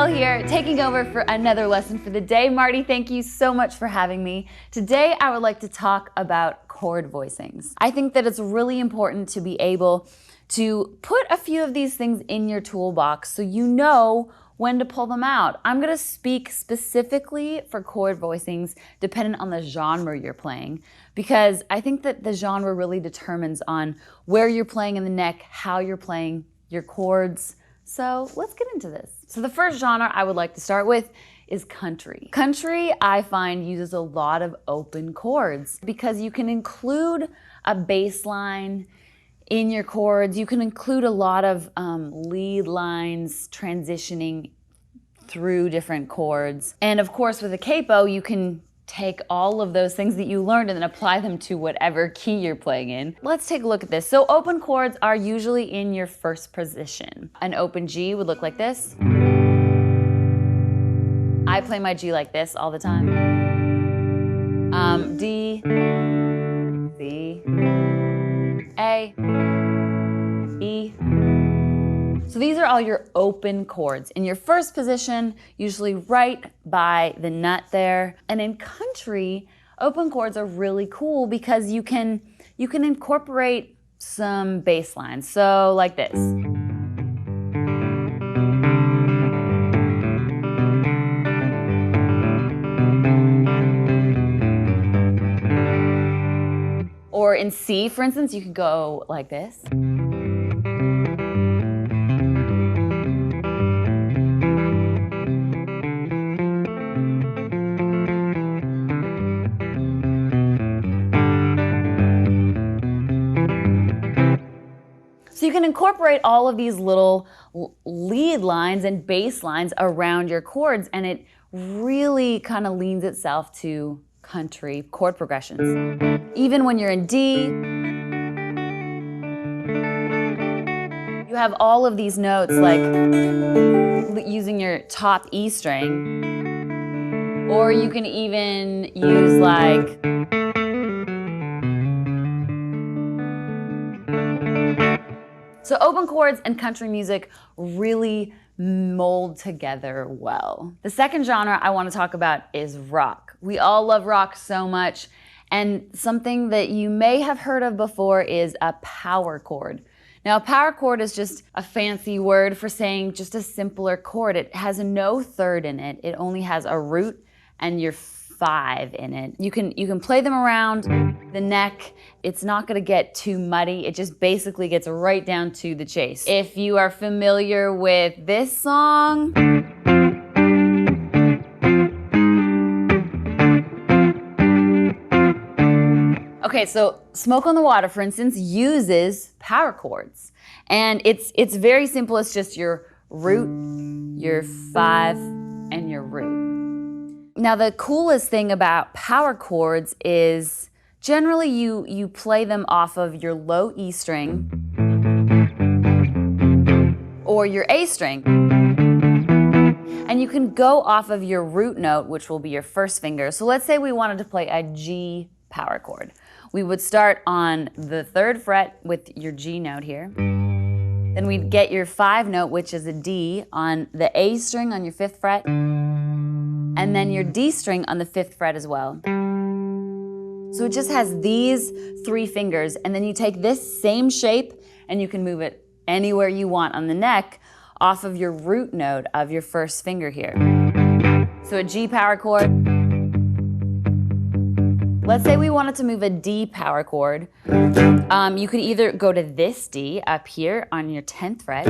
Michelle here, taking over for another lesson for the day. Marty, thank you so much for having me. Today, I would like to talk about chord voicings. I think that it's really important to be able to put a few of these things in your toolbox so you know when to pull them out. I'm gonna speak specifically for chord voicings dependent on the genre you're playing, because I think that the genre really determines on where you're playing in the neck, how you're playing your chords. So let's get into this. So the first genre I would like to start with is country. Country, I find, uses a lot of open chords because you can include a bass line in your chords. You can include a lot of lead lines transitioning through different chords. And of course, with a capo, you can take all of those things that you learned and then apply them to whatever key you're playing in. Let's take a look at this. So open chords are usually in your first position. An open G would look like this. I play my G like this all the time. D, C, A, E. So these are all your open chords. In your first position, usually right by the nut there. And in country, open chords are really cool because you can incorporate some bass lines. So like this. Or in C, for instance, you could go like this. So you can incorporate all of these little lead lines and bass lines around your chords, and it really kind of leans itself to country chord progressions. Even when you're in D, you have all of these notes like using your top E string, or you can even use like so open chords and country music really mold together well. The second genre I want to talk about is rock. We all love rock so much, and something that you may have heard of before is a power chord. Now, a power chord is just a fancy word for saying just a simpler chord. It has no third in it. It only has a root and your 5 in it. You can play them around the neck. It's not gonna get too muddy. It just basically gets right down to the chase. If you are familiar with this song, okay, so Smoke on the Water, for instance, uses power chords. And it's very simple. It's just your root, your 5, and your root. Now, the coolest thing about power chords is generally you play them off of your low E string or your A string. And you can go off of your root note, which will be your first finger. So let's say we wanted to play a G power chord. We would start on the 3rd fret with your G note here. Then we'd get your 5 note, which is a D, on the A string on your 5th fret. And then your D string on the 5th fret as well. So it just has these 3 fingers, and then you take this same shape and you can move it anywhere you want on the neck off of your root note of your first finger here. So a G power chord. Let's say we wanted to move a D power chord. You could either go to this D up here on your 10th fret,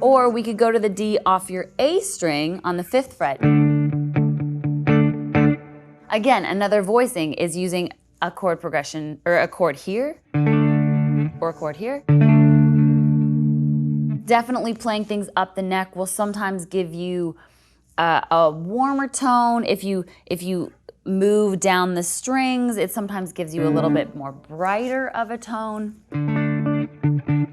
or we could go to the D off your A string on the 5th fret. Again, another voicing is using a chord progression, or a chord here, or a chord here. Definitely playing things up the neck will sometimes give you a warmer tone. If you move down the strings, it sometimes gives you a little bit more brighter of a tone.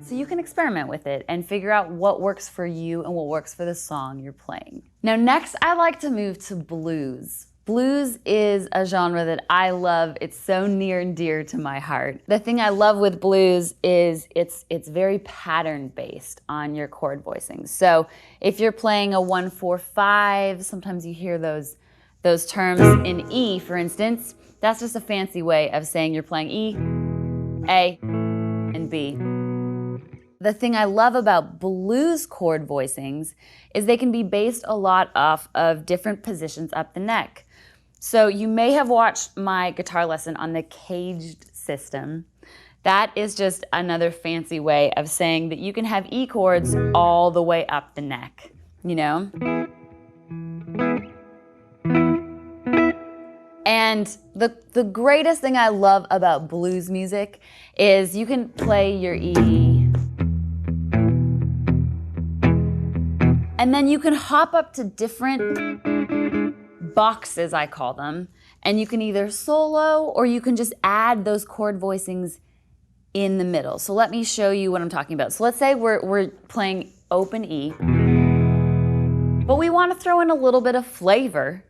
So you can experiment with it and figure out what works for you and what works for the song you're playing. Now next, I like to move to blues. Blues is a genre that I love. It's so near and dear to my heart. The thing I love with blues is it's very pattern based on your chord voicings. So if you're playing a 1-4-5, sometimes you hear those terms in E, for instance. That's just a fancy way of saying you're playing E, A, and B. The thing I love about blues chord voicings is they can be based a lot off of different positions up the neck. So you may have watched my guitar lesson on the caged system. That is just another fancy way of saying that you can have E chords all the way up the neck, you know? And the greatest thing I love about blues music is you can play your E, and then you can hop up to different boxes, I call them, and you can either solo or you can just add those chord voicings in the middle. So let me show you what I'm talking about. So let's say we're playing open E, but we want to throw in a little bit of flavor.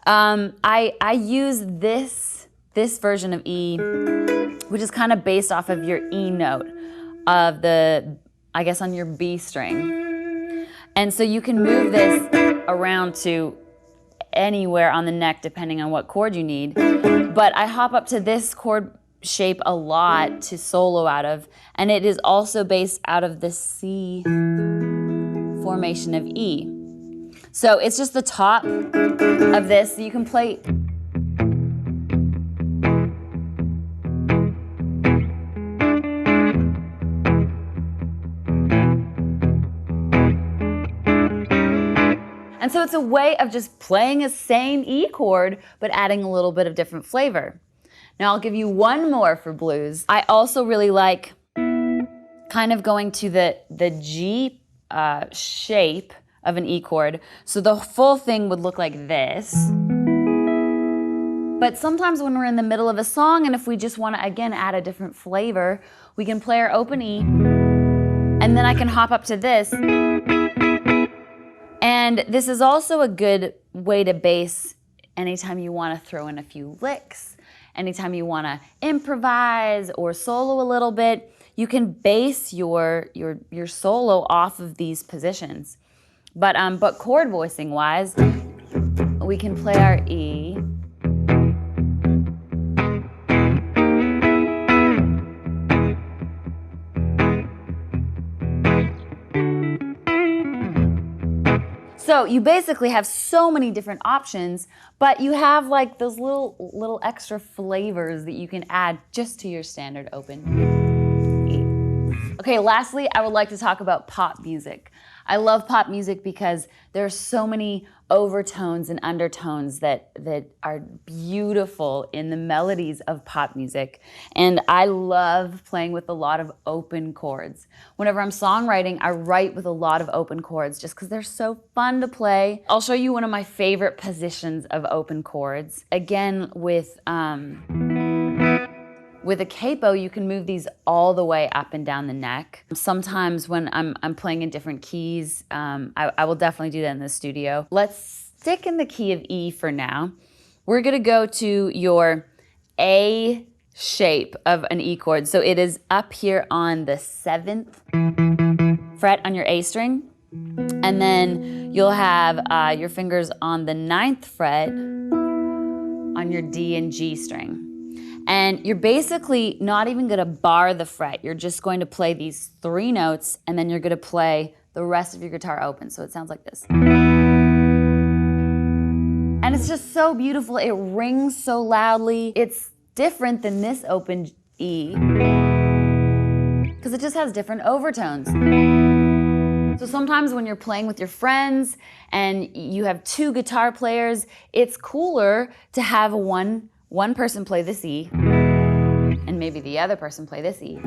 I use this version of E, which is kind of based off of your E note of I guess on your B string. And so you can move this around to anywhere on the neck depending on what chord you need. But I hop up to this chord shape a lot to solo out of, and it is also based out of the C formation of E. So it's just the top of this. So you can play. And so it's a way of just playing a same E chord, but adding a little bit of different flavor. Now I'll give you one more for blues. I also really like kind of going to the G shape of an E chord. So the full thing would look like this. But sometimes when we're in the middle of a song, and if we just want to, again, add a different flavor, we can play our open E, and then I can hop up to this. And this is also a good way to bass anytime you want to throw in a few licks, anytime you want to improvise or solo a little bit. You can base your solo off of these positions. But chord voicing wise, we can play our E. So you basically have so many different options, but you have like those little extra flavors that you can add just to your standard open E. Okay, lastly, I would like to talk about pop music. I love pop music because there are so many overtones and undertones that are beautiful in the melodies of pop music. And I love playing with a lot of open chords. Whenever I'm songwriting, I write with a lot of open chords just because they're so fun to play. I'll show you one of my favorite positions of open chords. Again, with a capo, you can move these all the way up and down the neck. Sometimes when I'm playing in different keys, I will definitely do that in the studio. Let's stick in the key of E for now. We're gonna go to your A shape of an E chord. So it is up here on the 7th fret on your A string. And then you'll have your fingers on the 9th fret on your D and G string. And you're basically not even gonna bar the fret. You're just going to play these 3 notes, and then you're gonna play the rest of your guitar open. So it sounds like this. And it's just so beautiful. It rings so loudly. It's different than this open E, because it just has different overtones. So sometimes when you're playing with your friends and you have 2 guitar players, it's cooler to have one person play this E, and maybe the other person play this E.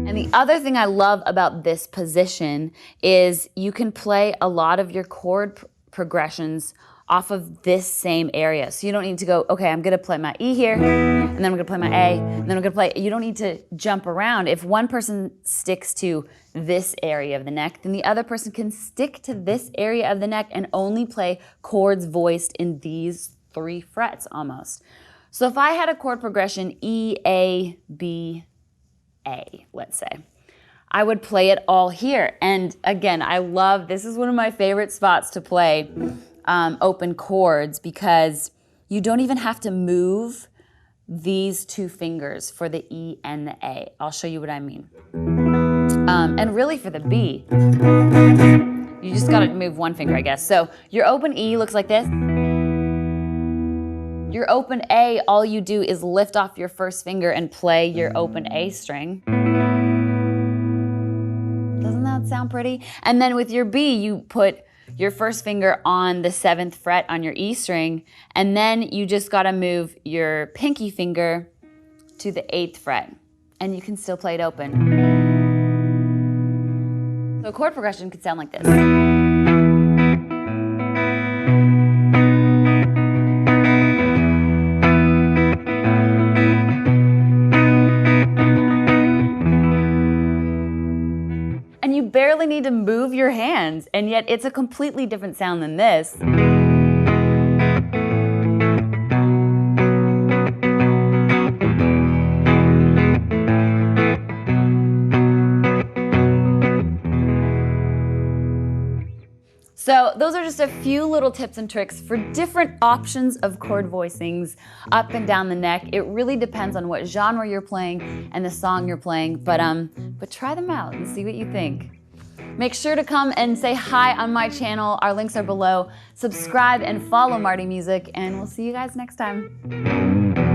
And the other thing I love about this position is you can play a lot of your chord progressions off of this same area. So you don't need to go, okay, I'm gonna play my E here, and then I'm gonna play my A, and then I'm gonna play, you don't need to jump around. If one person sticks to this area of the neck, then the other person can stick to this area of the neck and only play chords voiced in these 3 frets almost. So if I had a chord progression E, A, B, A, let's say, I would play it all here. And again, this is one of my favorite spots to play open chords, because you don't even have to move these 2 fingers for the E and the A. I'll show you what I mean. And really for the B, you just gotta move 1 finger, I guess. So your open E looks like this. Your open A, all you do is lift off your first finger and play your open A string. Doesn't that sound pretty? And then with your B, you put your first finger on the 7th fret on your E string, and then you just gotta move your pinky finger to the 8th fret, and you can still play it open. So a chord progression could sound like this. And you barely need to move your hands, and yet it's a completely different sound than this. So those are just a few little tips and tricks for different options of chord voicings up and down the neck. It really depends on what genre you're playing and the song you're playing, but try them out and see what you think. Make sure to come and say hi on my channel. Our links are below. Subscribe and follow Marty Music, and we'll see you guys next time.